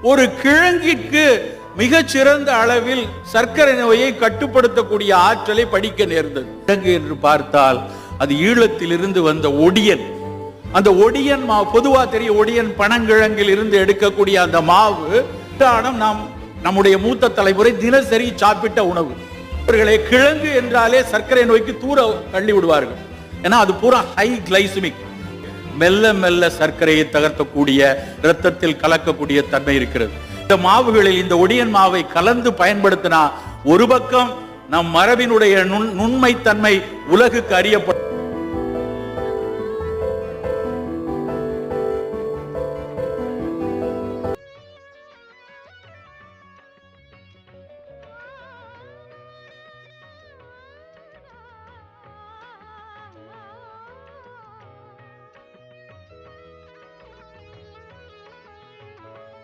ஒரு கிழங்கிற்கு மிகச்சிறந்த அளவில் சர்க்கரை நோயை கட்டுப்படுத்தக்கூடிய ஆற்றலை படிக்க நேர்ந்தது. கிழங்கு என்று பார்த்தால் அது ஈழத்திலிருந்து வந்த ஒடியன். அந்த ஒடியன் மாவு பொதுவா தெரியும், ஒடியன் பனங்கிழங்கில் இருந்து எடுக்கக்கூடிய அந்த மாவு நாம் நம்முடைய மூத்த தலைமுறை தினசரி சாப்பிட்ட உணவு. அவர்களே கிழங்கு என்றாலே சர்க்கரை நோய்க்கு தூர தள்ளி விடுவார்கள். ஏன்னா அது பூரா ஹை கிளைசமிக், மெல்ல மெல்ல சர்க்கரையை தகர்க்கக்கூடிய, இரத்தத்தில் கலக்கக்கூடிய தன்மை இருக்கிறது. இந்த மாவுகளில் இந்த ஒடியன் மாவை கலந்து பயன்படுத்தினா ஒரு பக்கம் நம் மரபினுடைய நுண்மை தன்மை உலகுக்கு அறியப்படும்.